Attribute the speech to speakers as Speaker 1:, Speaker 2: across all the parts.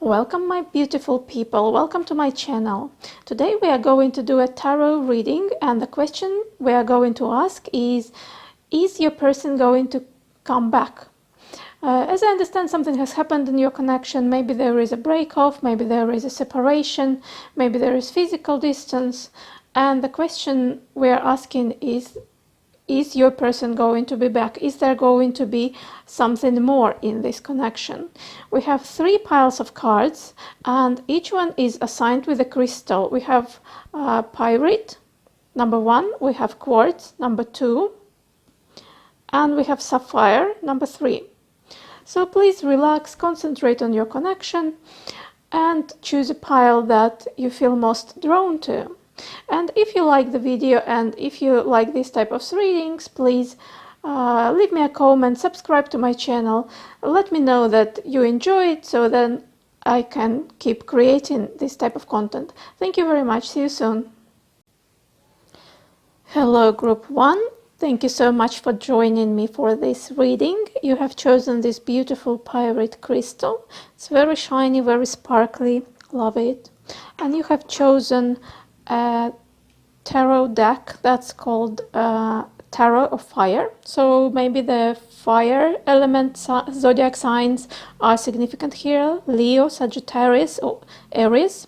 Speaker 1: Welcome my beautiful people, welcome to my channel. Today we are going to do a tarot reading, and the question we are going to ask is your person going to come back? As I understand, something has happened in your connection. Maybe there is a break-off, maybe there is a separation, maybe there is physical distance, and the question we are asking is your person going to be back? Is there going to be something more in this connection? We have 3 piles of cards, and each one is assigned with a crystal. We have pyrite, number 1, we have quartz, number 2, and we have sapphire, number 3. So please relax, concentrate on your connection, and choose a pile that you feel most drawn to. And if you like the video and if you like this type of readings, please leave me a comment, subscribe to my channel, let me know that you enjoy it, so then I can keep creating this type of content. Thank you very much. See you soon. Hello group 1. Thank you so much for joining me for this reading. You have chosen this beautiful pyrite crystal. It's very shiny, very sparkly. Love it. And you have chosen a tarot deck that's called Tarot of Fire. So maybe the fire element zodiac signs are significant here. Leo, Sagittarius, or Aries.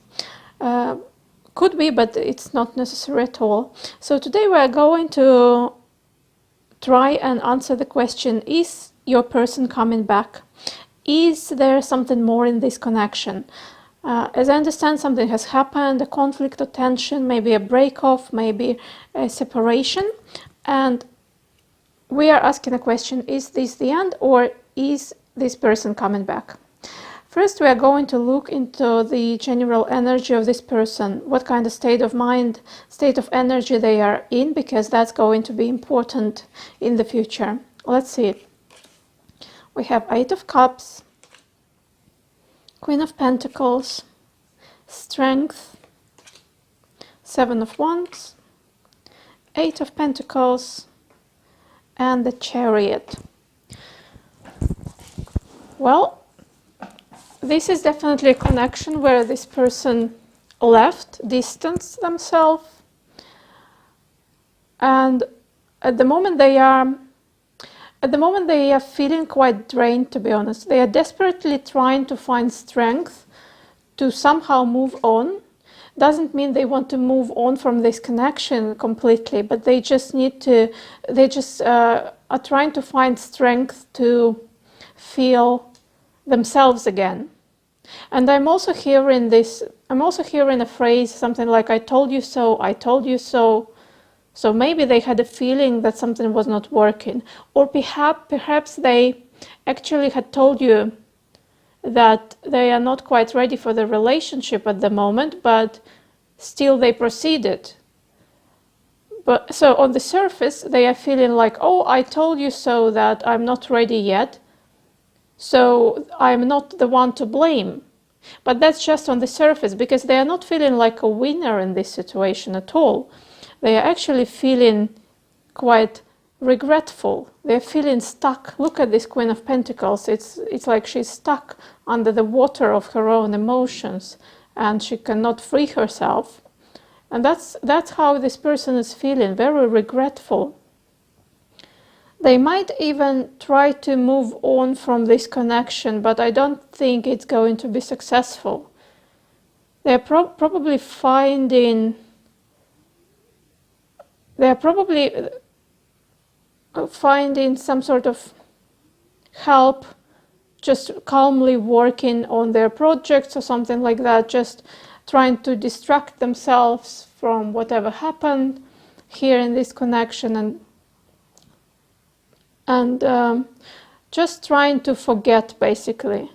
Speaker 1: Could be, but it's not necessary at all. So today we are going to try and answer the question, is your person coming back? Is there something more in this connection? As I understand, something has happened, a conflict or tension, maybe a break-off, maybe a separation. And we are asking a question, is this the end, or is this person coming back? First, we are going to look into the general energy of this person, what kind of state of mind, state of energy they are in, because that's going to be important in the future. Let's see. We have 8 of Cups, Queen of Pentacles, Strength, 7 of Wands, 8 of Pentacles, and the Chariot. Well, this is definitely a connection where this person left, distanced themselves, and at the moment they are feeling quite drained, to be honest. They are desperately trying to find strength to somehow move on. Doesn't mean they want to move on from this connection completely, but they just are trying to find strength to feel themselves again. And I'm also hearing a phrase, something like, I told you so, I told you so. So maybe they had a feeling that something was not working, or perhaps they actually had told you that they are not quite ready for the relationship at the moment, but still they proceeded. But so on the surface they are feeling like, oh, I told you so, that I'm not ready yet, so I'm not the one to blame. But that's just on the surface, because they are not feeling like a winner in this situation at all. They are actually feeling quite regretful. They're feeling stuck. Look at this Queen of Pentacles. It's like she's stuck under the water of her own emotions, and she cannot free herself. And that's how this person is feeling, very regretful. They might even try to move on from this connection, but I don't think it's going to be successful. They're probably finding some sort of help, just calmly working on their projects or something like that, just trying to distract themselves from whatever happened here in this connection, and just trying to forget, basically.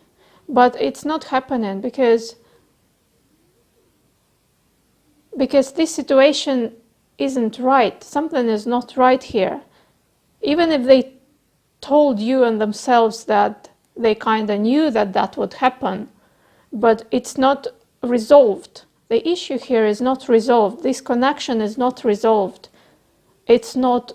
Speaker 1: But it's not happening, because this situation isn't right. Something is not right here. Even if they told you and themselves that they kind of knew that that would happen, but it's not resolved. The issue here is not resolved. This connection is not resolved. It's not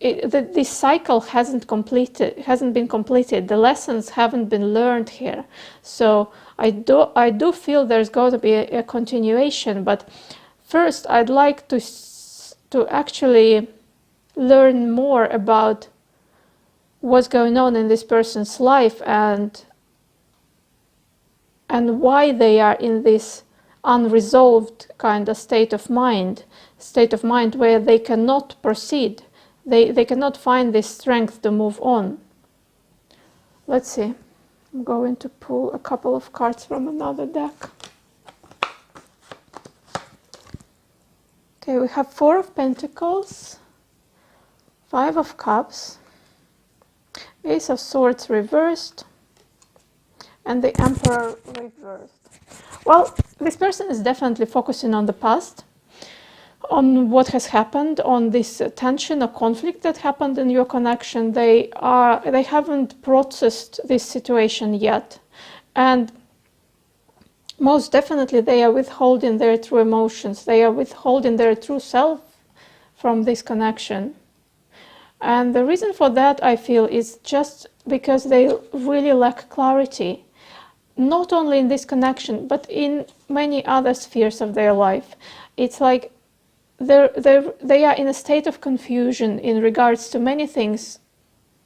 Speaker 1: this cycle hasn't been completed. The lessons haven't been learned here. So I do feel there's going to be a continuation. But first, I'd like to actually learn more about what's going on in this person's life and why they are in this unresolved kind of state of mind where they cannot proceed. They cannot find this strength to move on. Let's see. I'm going to pull a couple of cards from another deck. Okay, we have Four of Pentacles, Five of Cups, Ace of Swords reversed, and the Emperor reversed. Well, this person is definitely focusing on the past, on what has happened, on this tension or conflict that happened in your connection. They haven't processed this situation yet, and most definitely they are withholding their true emotions. They are withholding their true self from this connection. And the reason for that, I feel, is just because they really lack clarity, not only in this connection, but in many other spheres of their life. It's like they are in a state of confusion in regards to many things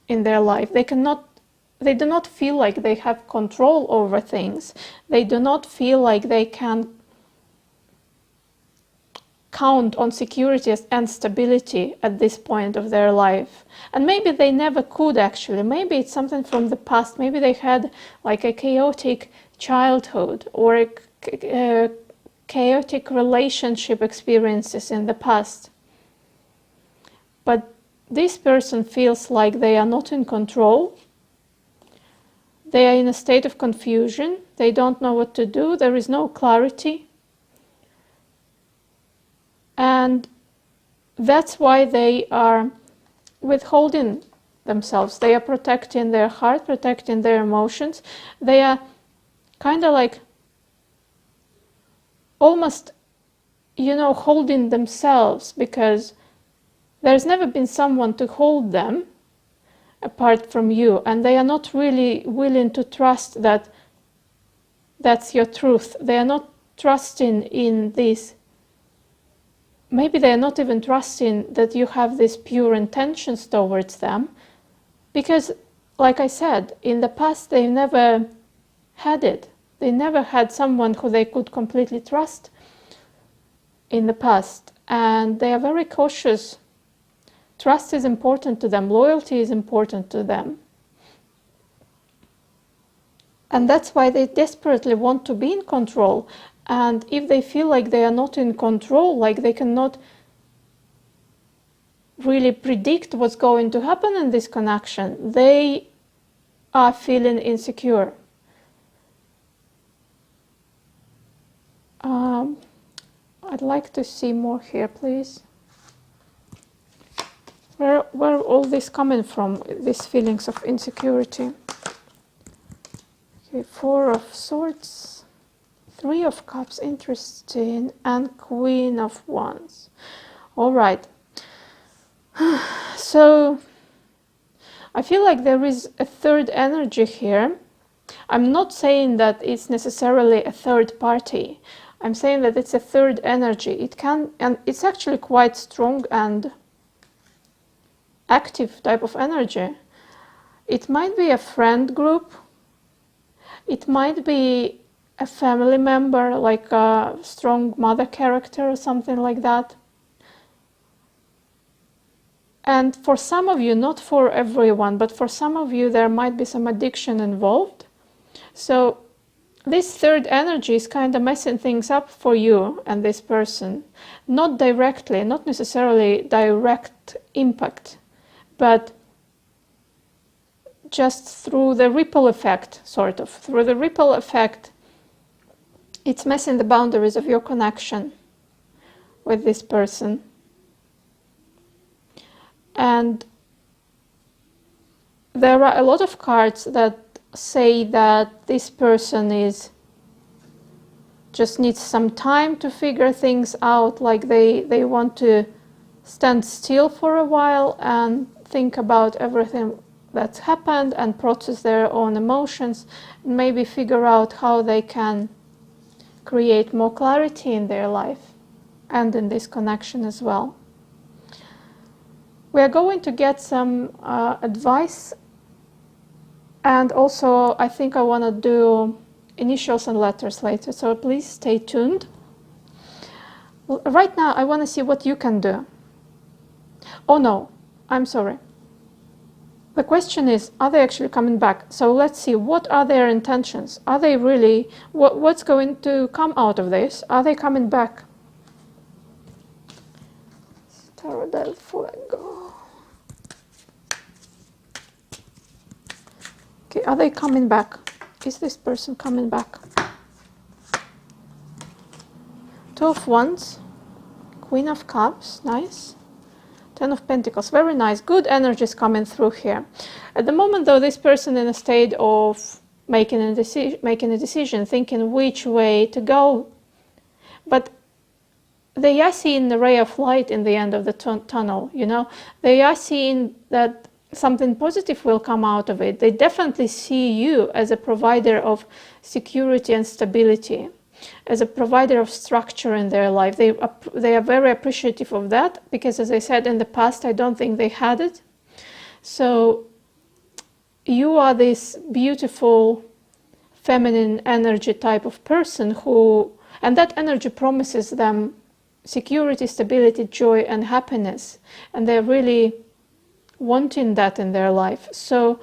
Speaker 1: in their life. They do not feel like they have control over things. They do not feel like they can count on security and stability at this point of their life. And maybe they never could actually. Maybe it's something from the past. Maybe they had like a chaotic childhood or a chaotic relationship experiences in the past. But this person feels like they are not in control. They are in a state of confusion. They don't know what to do. There is no clarity. And that's why they are withholding themselves. They are protecting their heart, protecting their emotions. They are kind of like almost, holding themselves, because there's never been someone to hold them apart from you. And they are not really willing to trust that that's your truth. They are not trusting in this. Maybe they are not even trusting that you have these pure intentions towards them, because, like I said, in the past they never had it. They never had someone who they could completely trust in the past, and they are very cautious. Trust is important to them. Loyalty is important to them. And that's why they desperately want to be in control. And if they feel like they are not in control, like they cannot really predict what's going to happen in this connection, they are feeling insecure. I'd like to see more here, please. Where all this coming from, these feelings of insecurity? Okay, Four of Swords, Three of Cups, interesting, and Queen of Wands. All right. So I feel like there is a third energy here. I'm not saying that it's necessarily a third party. I'm saying that it's a third energy. It can, and it's actually quite strong and active type of energy. It might be a friend group. It might be a family member, like a strong mother character or something like that. And for some of you, not for everyone, but for some of you, there might be some addiction involved. So this third energy is kind of messing things up for you and this person. Not directly, not necessarily direct impact, but just through the ripple effect, sort of. Through the ripple effect, it's messing the boundaries of your connection with this person. And there are a lot of cards that say that this person just needs some time to figure things out, like they want to stand still for a while and think about everything that's happened and process their own emotions, and maybe figure out how they can create more clarity in their life and in this connection as well. We are going to get some advice, and also I think I want to do initials and letters later, so please stay tuned. Right now I want to see what you can do. Oh no, I'm sorry. The question is, are they actually coming back? So let's see, what are their intentions? Are they really, what's going to come out of this? Are they coming back? Tarot del Fuego. Okay, are they coming back? Is this person coming back? Two of Wands, Queen of Cups, nice. Ten of Pentacles, very nice, good energies coming through here. At the moment though, this person in a state of making a decision, thinking which way to go. But they are seeing the ray of light in the end of the tunnel, you know. They are seeing that something positive will come out of it. They definitely see you as a provider of security and stability, as a provider of structure in their life. They are very appreciative of that, because as I said in the past, I don't think they had it. So you are this beautiful feminine energy type of person who, and that energy promises them security, stability, joy and happiness, and they're really wanting that in their life. So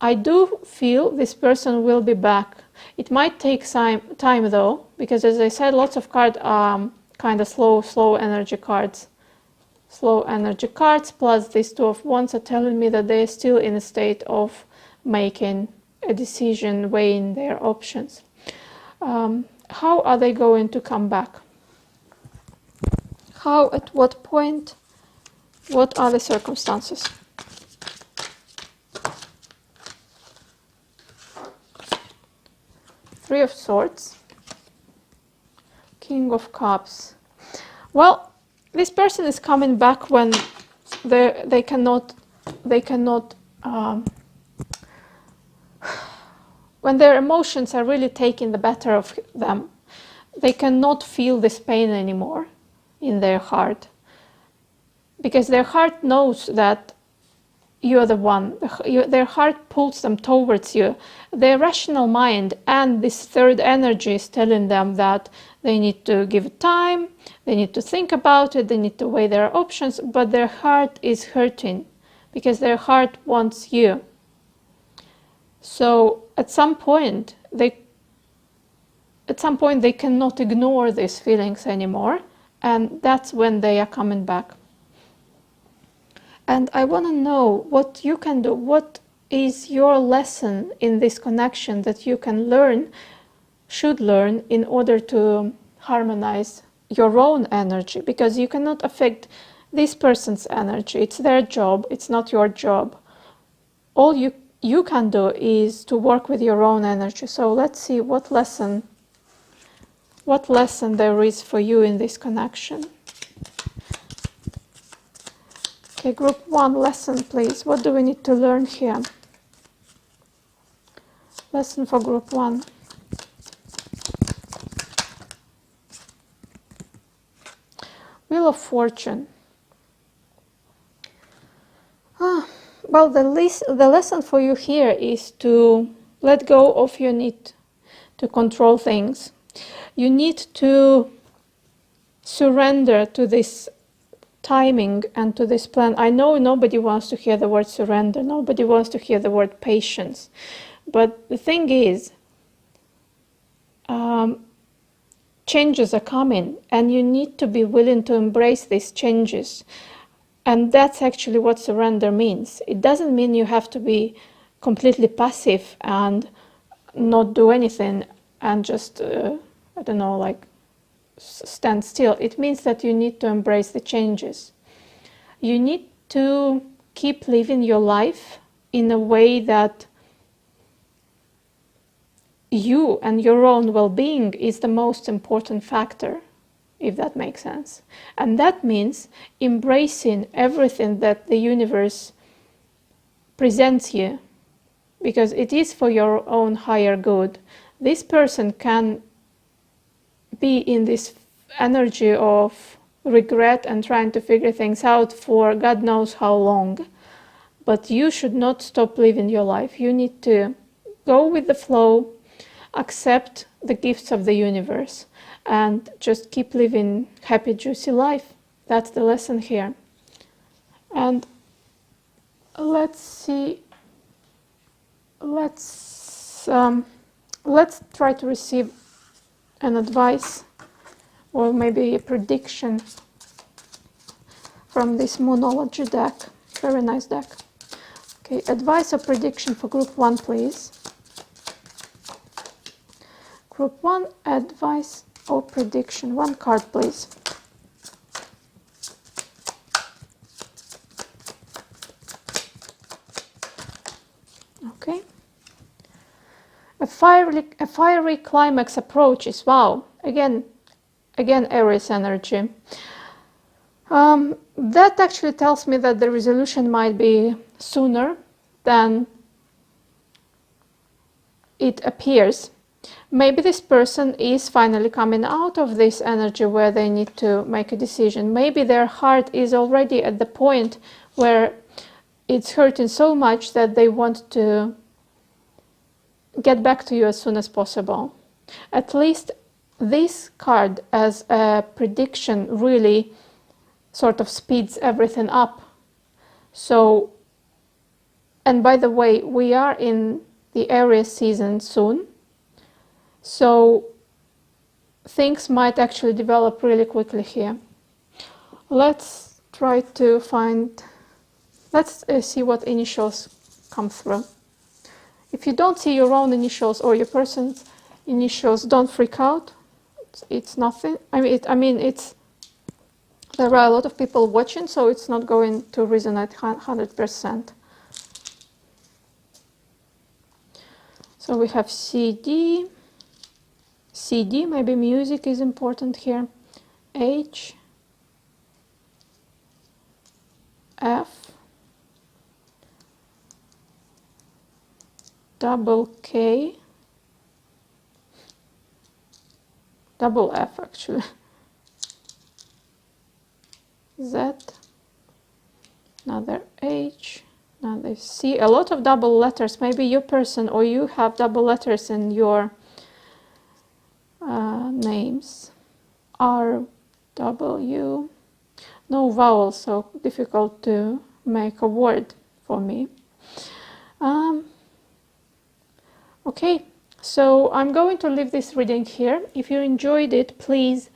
Speaker 1: I do feel this person will be back. It might take time though, because as I said, lots of cards are kind of slow energy cards. Slow energy cards, plus these Two of Wands are telling me that they're still in a state of making a decision, weighing their options. How are they going to come back? How, at what point, what are the circumstances? Three of Swords, King of Cups. Well, this person is coming back when they cannot when their emotions are really taking the better of them. They cannot feel this pain anymore in their heart, because their heart knows that you're the one. Their heart pulls them towards you. Their rational mind and this third energy is telling them that they need to give it time, they need to think about it, they need to weigh their options, but their heart is hurting because their heart wants you. So at some point they cannot ignore these feelings anymore, and that's when they are coming back. And I want to know what you can do. What is your lesson in this connection that you can learn, should learn, in order to harmonize your own energy? Because you cannot affect this person's energy. It's their job. It's not your job. All you can do is to work with your own energy. So let's see what lesson there is for you in this connection. Okay, group 1 lesson, please. What do we need to learn here? Lesson for group 1. Wheel of Fortune. Well, the lesson for you here is to let go of your need to control things. You need to surrender to this timing and to this plan. I know nobody wants to hear the word surrender. Nobody wants to hear the word patience. But the thing is, changes are coming, and you need to be willing to embrace these changes. And that's actually what surrender means. It doesn't mean you have to be completely passive and not do anything and just, I don't know, like stand still. It means that you need to embrace the changes. You need to keep living your life in a way that you and your own well-being is the most important factor. if that makes sense. And that means embracing everything that the universe presents you, because it is for your own higher good. This person can be in this energy of regret and trying to figure things out for God knows how long. But you should not stop living your life. You need to go with the flow, accept the gifts of the universe, and just keep living happy, juicy life. That's the lesson here. And let's see. Let's try to receive an advice or maybe a prediction from this Moonology deck. Very nice deck. Okay, advice or prediction for group 1, please. Group 1, advice or prediction. 1 card, please. Okay. A fiery climax approaches. Wow. Again, Aries energy. That actually tells me that the resolution might be sooner than it appears. Maybe this person is finally coming out of this energy where they need to make a decision. Maybe their heart is already at the point where it's hurting so much that they want to get back to you as soon as possible. At least this card as a prediction really sort of speeds everything up. So, and by the way, we are in the Aries season soon, so things might actually develop really quickly here. Let's try to find, let's see what initials come through. If you don't see your own initials or your person's initials, don't freak out. It's nothing. I mean, it's, there are a lot of people watching, so it's not going to resonate 100%. So we have CD, maybe music is important here. H, F, double K, double F actually, Z, another H, another C. A lot of double letters. Maybe your person or you have double letters in your names. R, W, no vowels, so difficult to make a word for me. Okay, so I'm going to leave this reading here. If you enjoyed it, please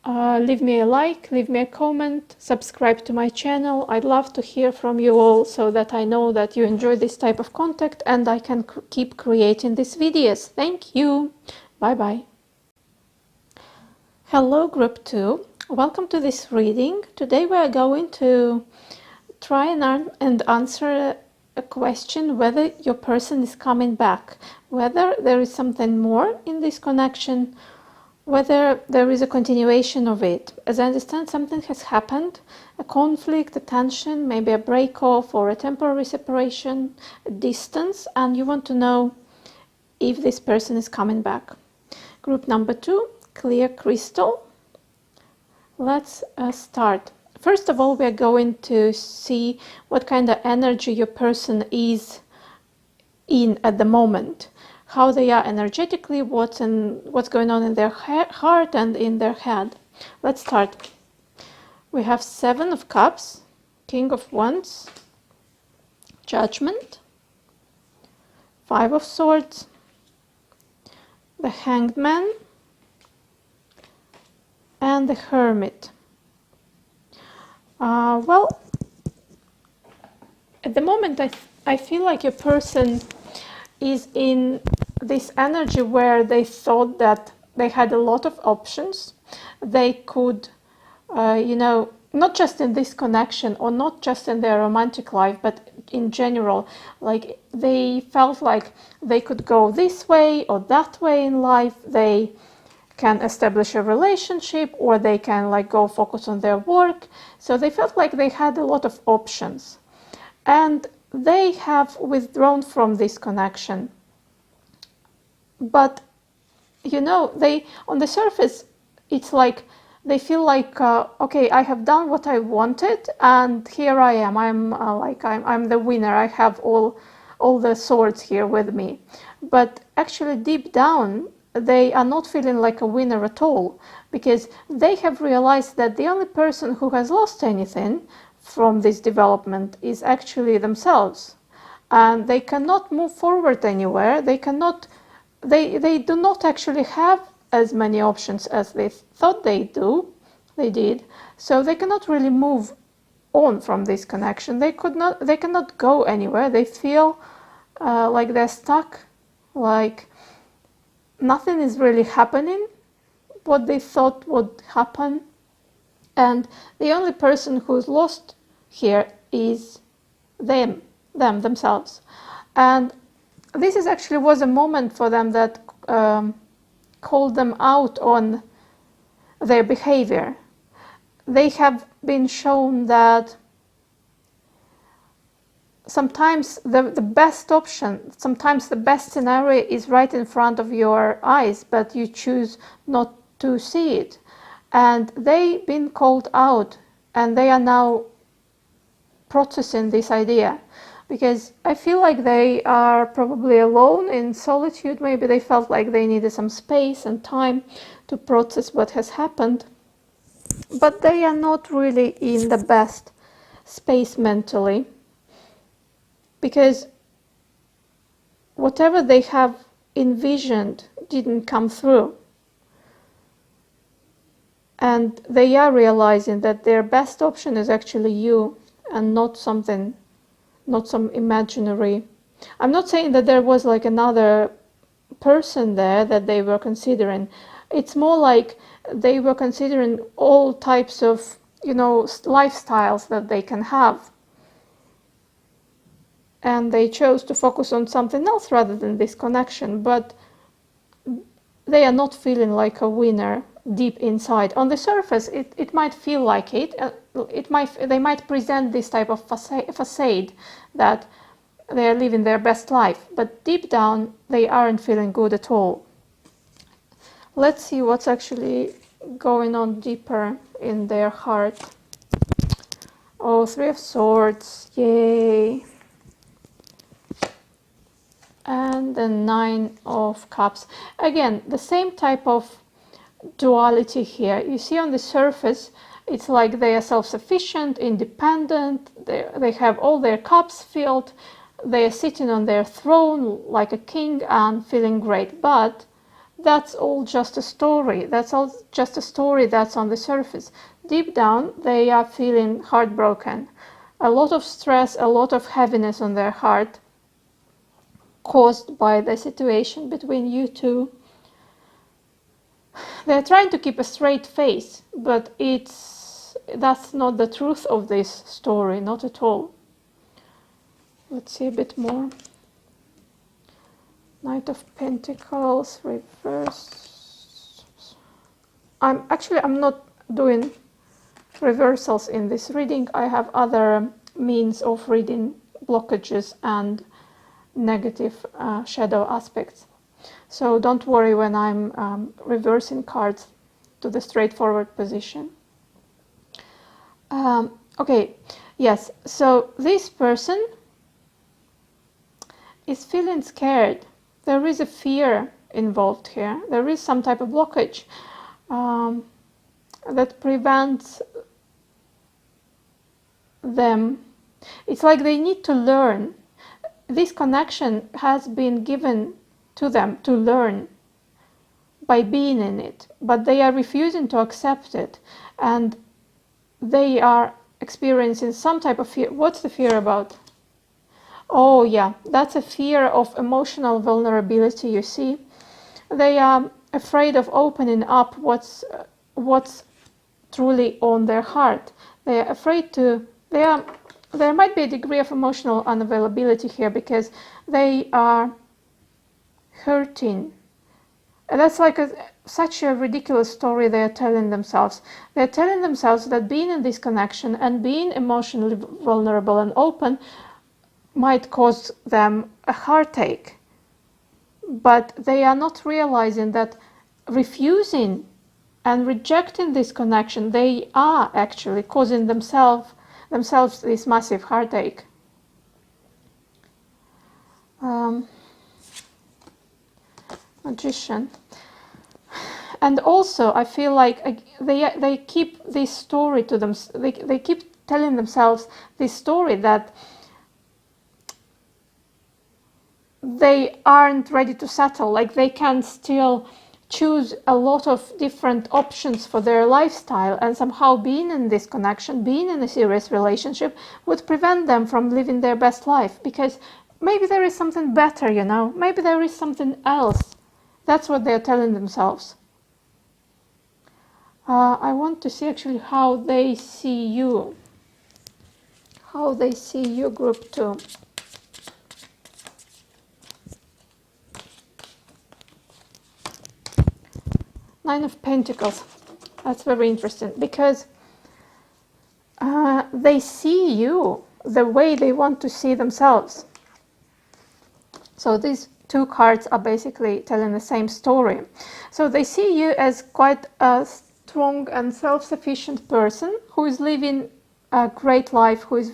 Speaker 1: leave me a like, leave me a comment, subscribe to my channel. I'd love to hear from you all so that I know that you enjoy this type of content and I can keep creating these videos. Thank you. Bye bye. Hello group 2. Welcome to this reading. Today we are going to try and answer a question whether your person is coming back, whether there is something more in this connection, whether there is a continuation of it. As I understand, something has happened, a conflict, a tension, maybe a break-off or a temporary separation, a distance, and you want to know if this person is coming back. Group number 2, clear crystal. Let's start. First of all, we are going to see what kind of energy your person is in at the moment, how they are energetically, what's going on in their heart and in their head. Let's start. We have 7 of Cups, King of Wands, Judgment, 5 of Swords, the Hanged Man, and the Hermit. Well, at the moment I feel like your person is in this energy where they thought that they had a lot of options. They could, not just in this connection or not just in their romantic life, but in general, like they felt like they could go this way or that way in life. They can establish a relationship, or they can like go focus on their work. So they felt like they had a lot of options, and they have withdrawn from this connection. But you know, they, on the surface, it's like they feel like okay, I have done what I wanted, and here I am. I'm the winner. I have all the swords here with me. But actually, deep down, they are not feeling like a winner at all, because they have realized that the only person who has lost anything from this development is actually themselves, and they cannot move forward anywhere. They cannot. They do not actually have as many options as they thought they did. So they cannot really move on from this connection. They cannot go anywhere. They feel like they're stuck, like nothing is really happening what they thought would happen. And the only person who's lost here is themselves. And this is actually was a moment for them that called them out on their behavior. They have been shown that sometimes the best option, sometimes the best scenario is right in front of your eyes, but you choose not to see it. And they've been called out, and they are now processing this idea, because I feel like they are probably alone in solitude. Maybe they felt like they needed some space and time to process what has happened, but they are not really in the best space mentally, because whatever they have envisioned didn't come through. And they are realizing that their best option is actually you, and not some imaginary. I'm not saying that there was like another person there that they were considering. It's more like they were considering all types of, lifestyles that they can have. And they chose to focus on something else rather than this connection. But they are not feeling like a winner deep inside. On the surface, it might feel like it. They might present this type of facade that they are living their best life, but deep down they aren't feeling good at all. Let's see what's actually going on deeper in their heart. Oh, Three of Swords, yay! And the Nine of Cups. Again, the same type of duality here. You see on the surface, it's like they are self-sufficient, independent, they have all their cups filled, they are sitting on their throne like a king and feeling great. But that's all just a story. That's all just a story that's on the surface. Deep down, they are feeling heartbroken. A lot of stress, a lot of heaviness on their heart, caused by the situation between you two. They're trying to keep a straight face, but that's not the truth of this story, not at all. Let's see a bit more. Knight of Pentacles, reverse. I'm not doing reversals in this reading. I have other means of reading blockages and negative shadow aspects. So don't worry when I'm reversing cards to the straightforward position. Okay, yes, so this person is feeling scared. There is a fear involved here. There is some type of blockage that prevents them. It's like they need to learn. This connection has been given to them to learn by being in it, but they are refusing to accept it, and they are experiencing some type of fear. What's the fear about? Oh yeah, that's a fear of emotional vulnerability, you see. They are afraid of opening up what's truly on their heart. They are afraid to, there might be a degree of emotional unavailability here because they are hurting. And that's like such a ridiculous story they are telling themselves. They're telling themselves that being in this connection and being emotionally vulnerable and open might cause them a heartache. But they are not realizing that refusing and rejecting this connection, they are actually causing themselves this massive heartache. Magician. And also, I feel like they keep this story to them. They keep telling themselves this story that they aren't ready to settle. Like they can still choose a lot of different options for their lifestyle, and somehow being in this connection, being in a serious relationship, would prevent them from living their best life, because maybe there is something better, you know, maybe there is something else. That's what they're telling themselves. I want to see actually how they see you. How they see you, group 2. Nine of Pentacles. That's very interesting, because they see you the way they want to see themselves. So these two cards are basically telling the same story. So they see you as quite a strong and self-sufficient person who is living a great life, who is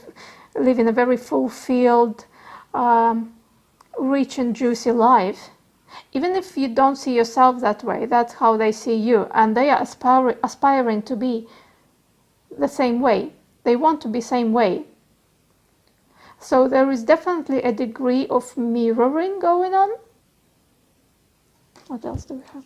Speaker 1: living a very fulfilled, rich and juicy life. Even if you don't see yourself that way, that's how they see you. And they are aspiring to be the same way. They want to be same way. So there is definitely a degree of mirroring going on. What else do we have?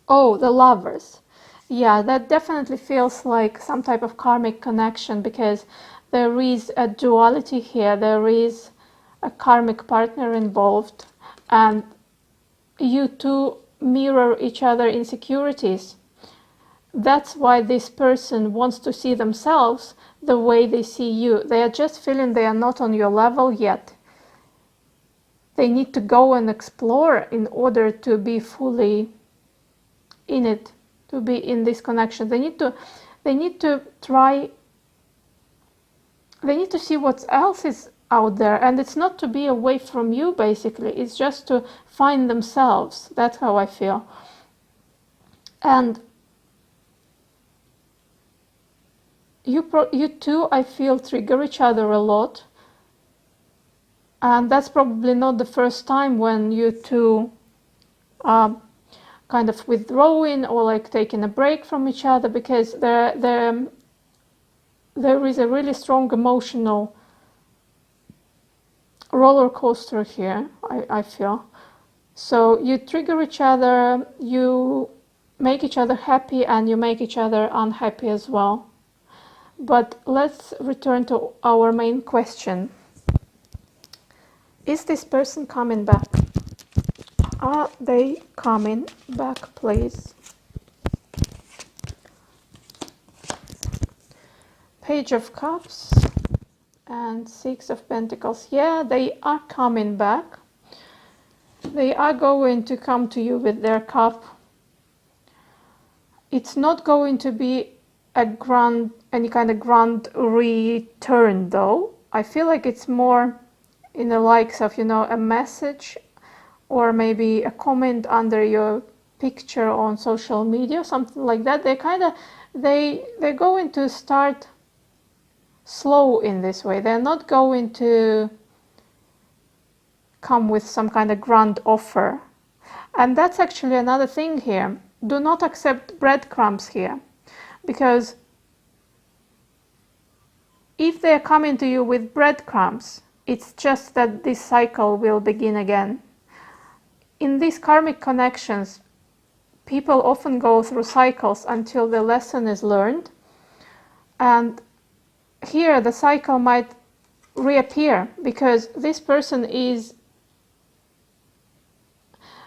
Speaker 1: Oh, the Lovers. Yeah, that definitely feels like some type of karmic connection, because there is a duality here. There is a karmic partner involved, and you two mirror each other insecurities. That's why this person wants to see themselves the way they see you. They are just feeling they are not on your level yet. They need to go and explore in order to be fully in it, to be in this connection. They need to see what else is out there, and it's not to be away from you, basically. It's just to find themselves. That's how I feel. And you two, I feel, trigger each other a lot. And that's probably not the first time when you two are kind of withdrawing or like taking a break from each other, because there is a really strong emotional roller coaster here, I feel. So you trigger each other, you make each other happy, and you make each other unhappy as well. But let's return to our main question. Is this person coming back? Are they coming back, please? Page of Cups and Six of Pentacles. Yeah, they are coming back. They are going to come to you with their cup. It's not going to be any kind of grand return, though. I feel like it's more in the likes of, you know, a message, or maybe a comment under your picture on social media, something like that. They're going to start slow in this way. They're not going to come with some kind of grand offer. And that's actually another thing here. Do not accept breadcrumbs here, because if they're coming to you with breadcrumbs, it's just that this cycle will begin again. In these karmic connections, people often go through cycles until the lesson is learned. And here the cycle might reappear, because this person is...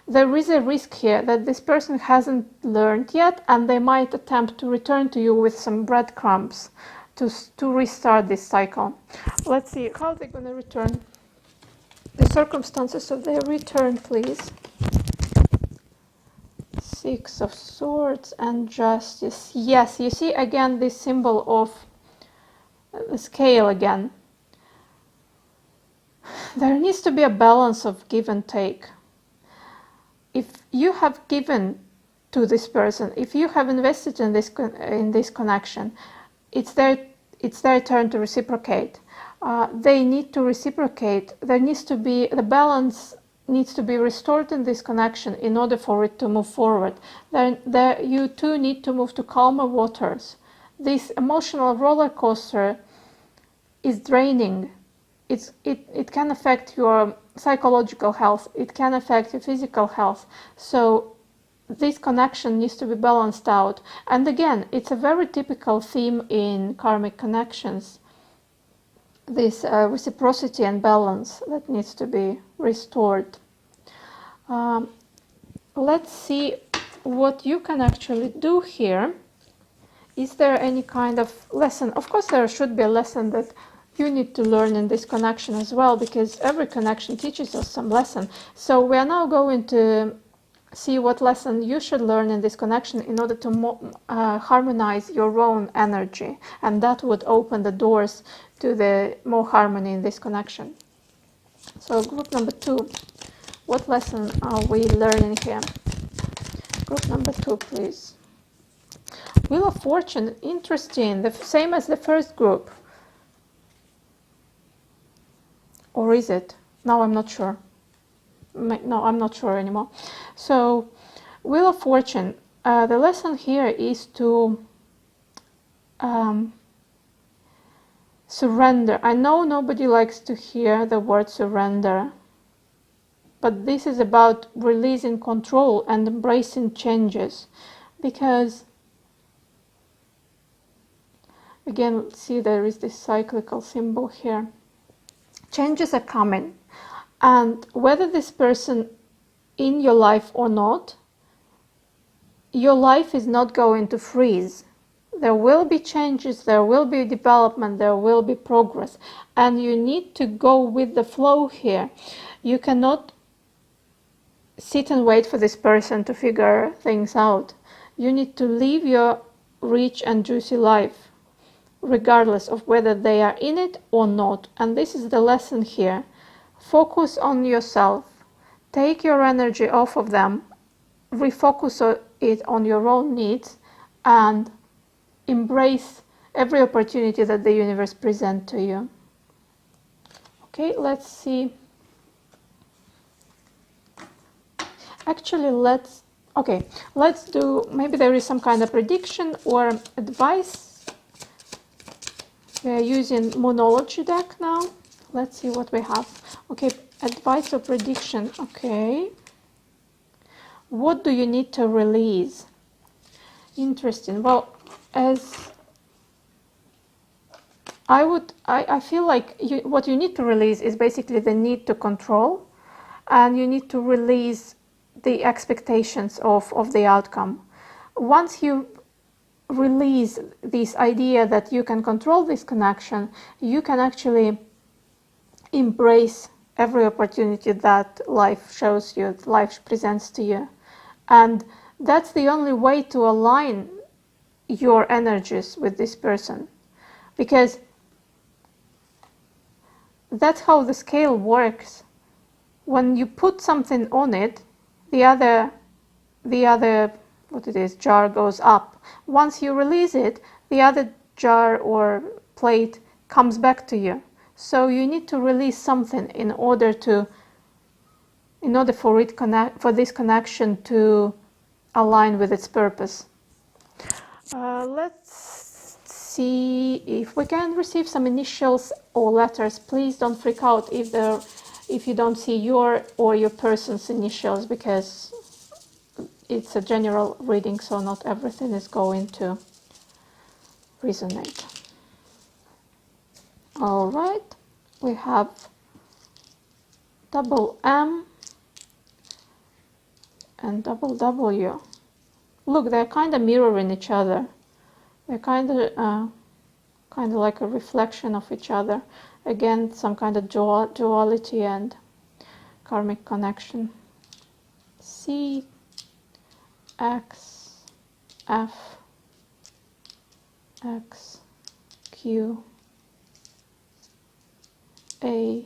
Speaker 1: There is a risk here that this person hasn't learned yet, and they might attempt to return to you with some breadcrumbs to restart this cycle. Let's see how they're going to return. The circumstances of their return, please. Six of Swords and Justice. Yes, you see again this symbol of the scale again. There needs to be a balance of give and take. If you have given to this person, if you have invested in this connection, it's their turn to reciprocate. They need to reciprocate. There needs to be the balance needs to be restored in this connection in order for it to move forward. You two need to move to calmer waters. This emotional roller coaster is draining. It can affect your psychological health. It can affect your physical health. So this connection needs to be balanced out. And again, it's a very typical theme in karmic connections. This reciprocity and balance that needs to be restored. Let's see what you can actually do here. Is there any kind of lesson? Of course, there should be a lesson that you need to learn in this connection as well, because every connection teaches us some lesson. So we are now going to see what lesson you should learn in this connection in order to harmonize your own energy, and that would open the doors to the more harmony in this connection. So group number 2, what lesson are we learning here? Group number 2, please. Wheel of Fortune, interesting, the same as the first group. Or is it? Now I'm not sure. No, I'm not sure anymore. So, Wheel of Fortune, the lesson here is to surrender. I know nobody likes to hear the word surrender, but this is about releasing control and embracing changes, because again, see, there is this cyclical symbol here. Changes are coming, and whether this person in your life or not, your life is not going to freeze. There will be changes, there will be development, there will be progress, and you need to go with the flow here. You cannot sit and wait for this person to figure things out. You need to live your rich and juicy life, regardless of whether they are in it or not. And this is the lesson here. Focus on yourself. Take your energy off of them. Refocus it on your own needs and embrace every opportunity that the universe presents to you. Okay, let's see. Actually, let's do, maybe there is some kind of prediction or advice. We are using Moonology deck now. Let's see what we have. Okay, advice or prediction. Okay. What do you need to release? Interesting. Well, as I feel like what you need to release is basically the need to control, and you need to release the expectations of the outcome. Once you release this idea that you can control this connection, you can actually embrace every opportunity that life shows you, life presents to you. And that's the only way to align your energies with this person, because that's how the scale works. When you put something on it, the other jar goes up. Once you release it, the other jar or plate comes back to you. So you need to release something in order for this connection to align with its purpose. Let's see if we can receive some initials or letters. Please don't freak out if you don't see your or your person's initials, because it's a general reading, so not everything is going to resonate. All right, we have double M and double W. Look, they're kind of mirroring each other. They're kind of like a reflection of each other. Again, some kind of duality and karmic connection. C, X, F, X, Q, A,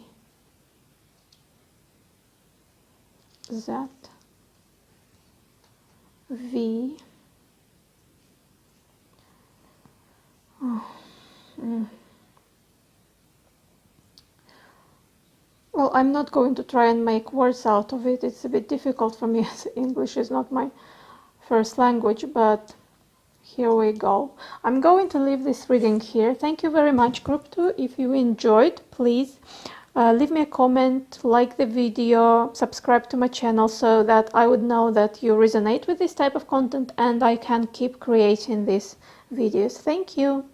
Speaker 1: Z, V, Well, I'm not going to try and make words out of it. It's a bit difficult for me as English is not my first language, but here we go. I'm going to leave this reading here. Thank you very much, Group 2. If you enjoyed, please leave me a comment, like the video, subscribe to my channel so that I would know that you resonate with this type of content and I can keep creating these videos. Thank you.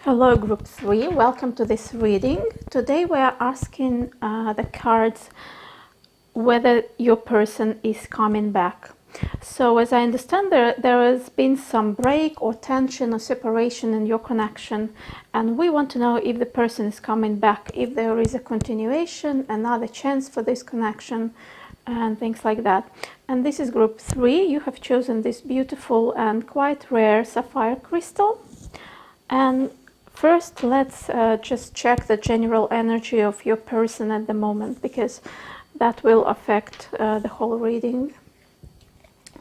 Speaker 1: Hello Group 3, welcome to this reading. Today we are asking the cards whether your person is coming back. So as I understand, there has been some break or tension or separation in your connection, and we want to know if the person is coming back, if there is a continuation, another chance for this connection, and things like that. And this is Group 3. You have chosen this beautiful and quite rare sapphire crystal. And first, let's just check the general energy of your person at the moment, because that will affect the whole reading.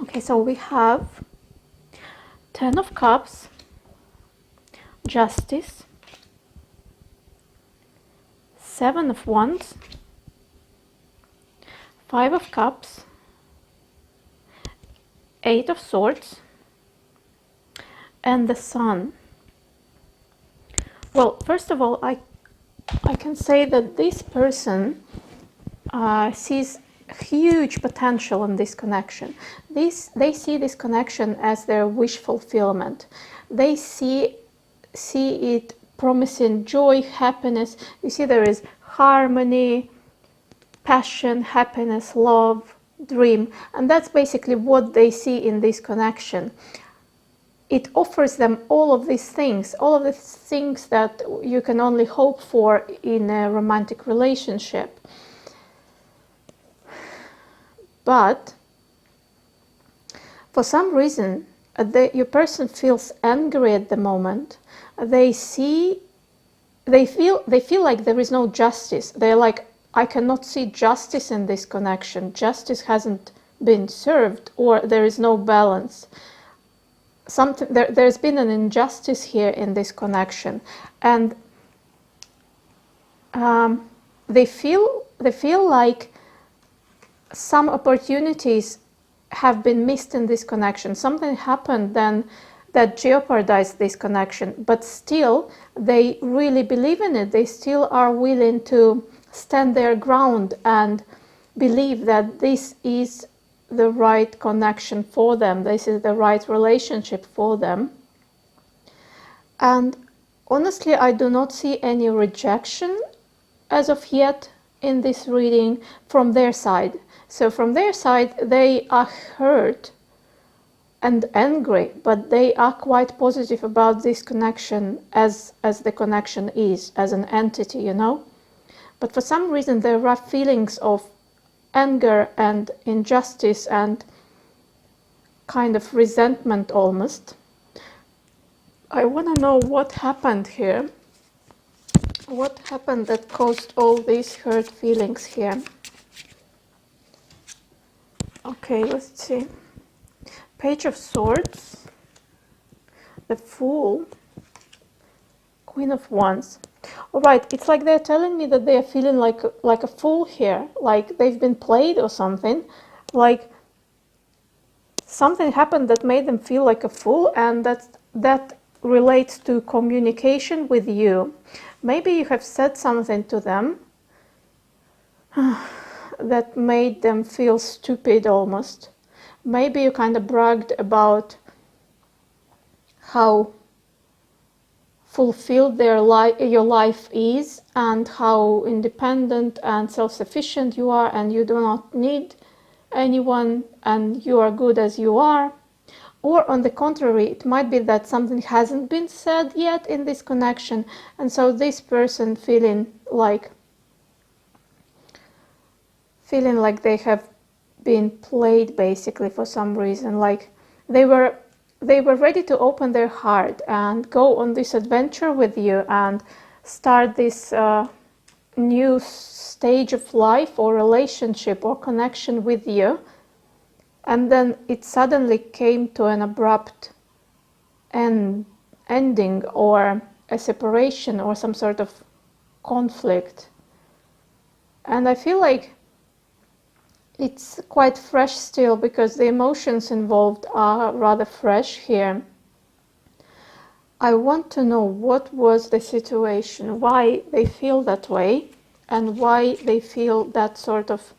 Speaker 1: Okay, so we have 10 of Cups, Justice, 7 of Wands, 5 of Cups, 8 of Swords, and the Sun. Well, first of all, I can say that this person sees huge potential in this connection. They see this connection as their wish fulfillment. They see it promising joy, happiness. You see, there is harmony, passion, happiness, love, dream, and that's basically what they see in this connection. It offers them all of the things that you can only hope for in a romantic relationship. But for some reason, your person feels angry at the moment. They feel like there is no justice. They're like, I cannot see justice in this connection. Justice hasn't been served, or there is no balance. There's been an injustice here in this connection, and they feel like some opportunities have been missed in this connection. Something happened then that jeopardized this connection, but still they really believe in it. They still are willing to stand their ground and believe that this is the right connection for them. This is the right relationship for them. And honestly, I do not see any rejection as of yet in this reading from their side. So from their side, they are hurt and angry, but they are quite positive about this connection as the connection is, as an entity, you know. But for some reason, there are feelings of anger and injustice and kind of resentment almost. I want to know what happened here. What happened that caused all these hurt feelings here? Okay, let's see. Page of Swords, the Fool, Queen of Wands. All right, it's like they're telling me that they are feeling like a fool here, like they've been played or something, like something happened that made them feel like a fool, and that relates to communication with you. Maybe you have said something to them that made them feel stupid almost. Maybe you kind of bragged about how fulfilled your life is, and how independent and self-sufficient you are, and you do not need anyone, and you are good as you are. Or on the contrary, it might be that something hasn't been said yet in this connection, and so this person feeling like they have being played basically for some reason. Like they were ready to open their heart and go on this adventure with you and start this new stage of life or relationship or connection with you, and then it suddenly came to an abrupt ending or a separation or some sort of conflict. And I feel like it's quite fresh still because the emotions involved are rather fresh here. I want to know what was the situation, why they feel that way, and why they feel that sort of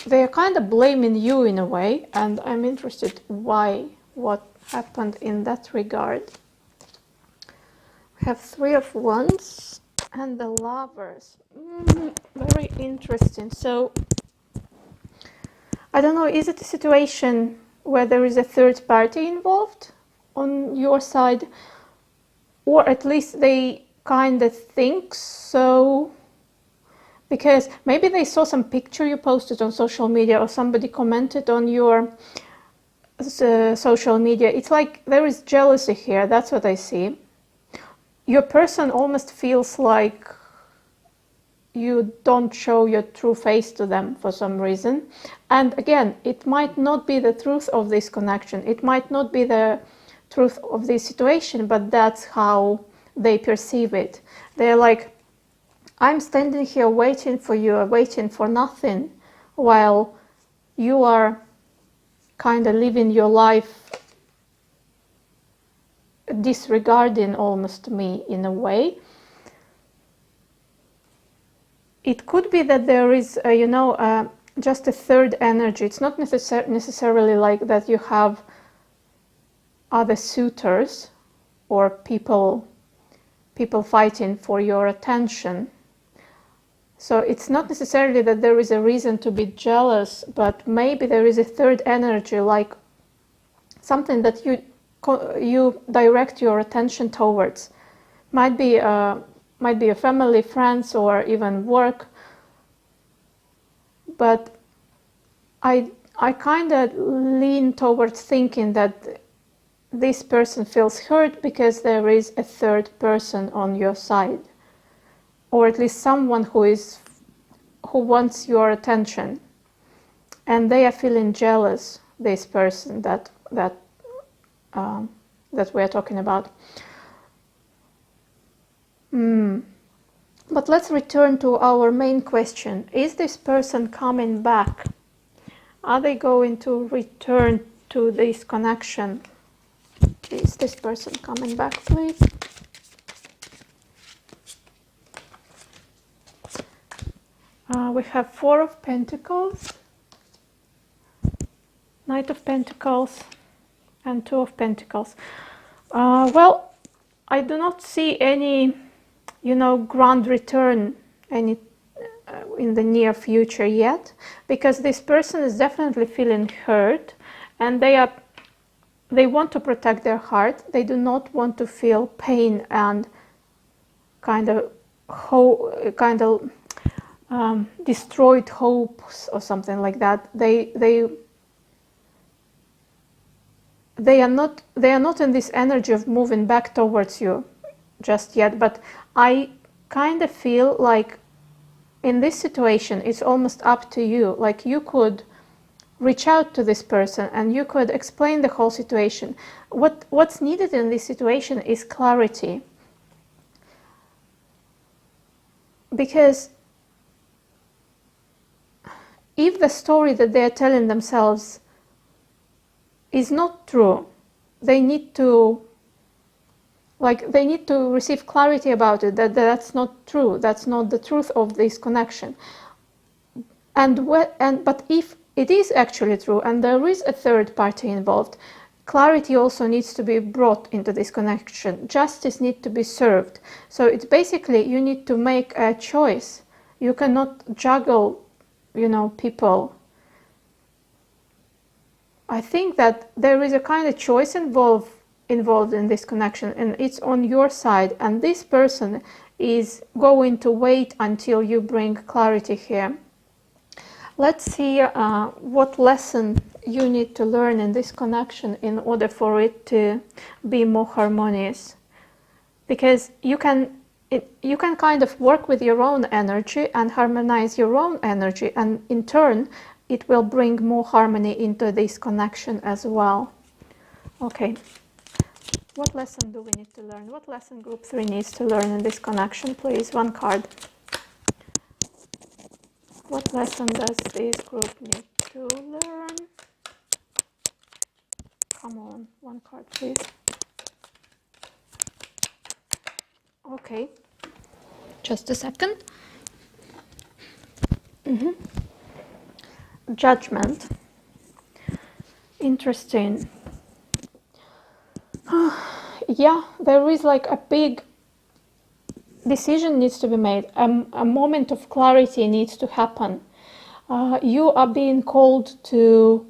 Speaker 1: they are kind of blaming you in a way, and I'm interested why, what happened in that regard. We have Three of Wands and the Lovers. Very interesting. So I don't know, is it a situation where there is a third party involved on your side, or at least they kind of think so, because maybe they saw some picture you posted on social media or somebody commented on your social media. It's like there is jealousy here. That's what I see. Your person almost feels like you don't show your true face to them for some reason. And again, it might not be the truth of this connection. It might not be the truth of this situation, but that's how they perceive it. They're like, I'm standing here waiting for you, waiting for nothing, while you are kind of living your life disregarding almost me in a way. It could be that there is, just a third energy. It's not necessarily like that you have other suitors or people fighting for your attention. So it's not necessarily that there is a reason to be jealous, but maybe there is a third energy, like something that you direct your attention towards. Might be a family, friends, or even work. But I kind of lean towards thinking that this person feels hurt because there is a third person on your side, or at least someone who wants your attention, and they are feeling jealous. This person that we are talking about. But let's return to our main question. Is this person coming back? Are they going to return to this connection? Is this person coming back, please? We have Four of Pentacles, Knight of Pentacles, and Two of Pentacles. Well, I do not see any, grand return in the near future yet, because this person is definitely feeling hurt, and they want to protect their heart. They do not want to feel pain and kind of destroyed hopes or something like that. They are not in this energy of moving back towards you just yet, but I kind of feel like in this situation it's almost up to you. Like you could reach out to this person and you could explain the whole situation. What's needed in this situation is clarity, because if the story that they are telling themselves is not true, they need to receive clarity about it, that's not true, that's not the truth of this connection. But if it is actually true and there is a third party involved, clarity also needs to be brought into this connection. Justice needs to be served. So it's basically you need to make a choice. You cannot juggle, people. I think that there is a kind of choice involved involved in this connection, and it's on your side, and this person is going to wait until you bring clarity here. Let's see what lesson you need to learn in this connection in order for it to be more harmonious. Because you can kind of work with your own energy and harmonize your own energy, and in turn it will bring more harmony into this connection as well. Okay, what lesson do we need to learn? What lesson group 3 needs to learn in this connection, please? One card. What lesson does this group need to learn? Come on, one card, please. Okay, just a second. Judgment. Interesting. Yeah, there is like a big decision needs to be made. A moment of clarity needs to happen. You are being called to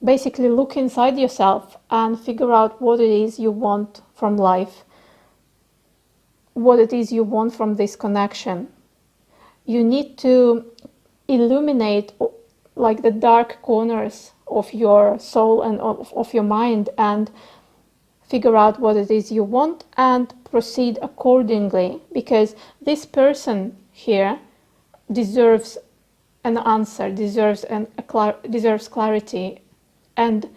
Speaker 1: basically look inside yourself and figure out what it is you want from life, what it is you want from this connection. You need to illuminate like the dark corners of your soul and of your mind, and figure out what it is you want and proceed accordingly, because this person here deserves an answer, deserves clarity, and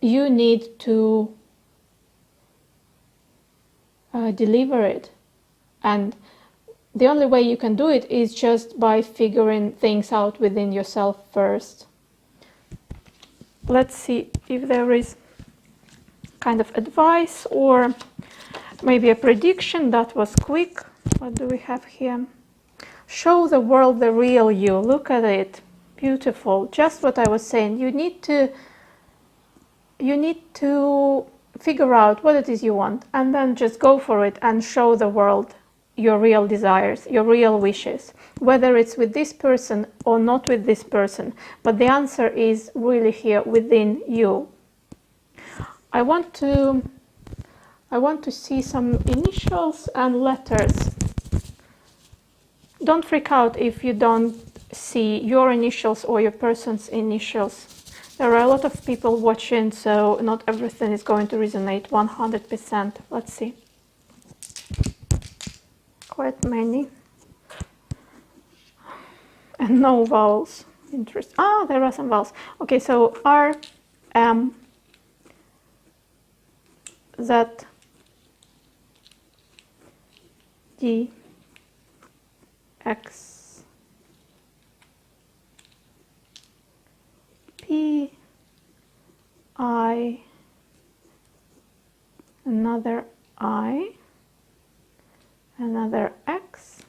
Speaker 1: you need to deliver it. And the only way you can do it is just by figuring things out within yourself first. Let's see if there is kind of advice or maybe a prediction. That was quick. What do we have here? Show the world the real you. Look at it. Beautiful. Just what I was saying. You need to figure out what it is you want, and then just go for it and show the world your real desires, your real wishes, whether it's with this person or not with this person. But the answer is really here within you. I want to see some initials and letters. Don't freak out if you don't see your initials or your person's initials. There are a lot of people watching, so not everything is going to resonate 100%. Let's see. Quite many. And no vowels. Interesting. Ah, there are some vowels. Okay, so R, M, Z, D, X, P, I, another I, another X,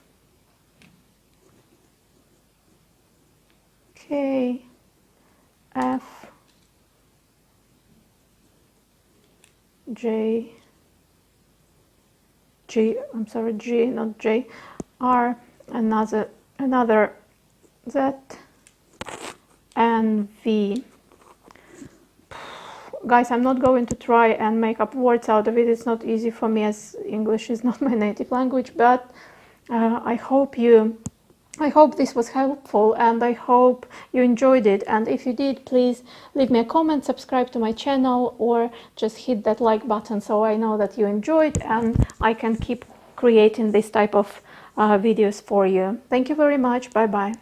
Speaker 1: K, F, J, G, I'm sorry, G, not J, R, another Z, and V. Guys, I'm not going to try and make up words out of it. It's not easy for me, as English is not my native language, but I hope this was helpful, and I hope you enjoyed it. And if you did, please leave me a comment, subscribe to my channel, or just hit that like button so I know that you enjoyed and I can keep creating this type of videos for you. Thank you very much. Bye bye.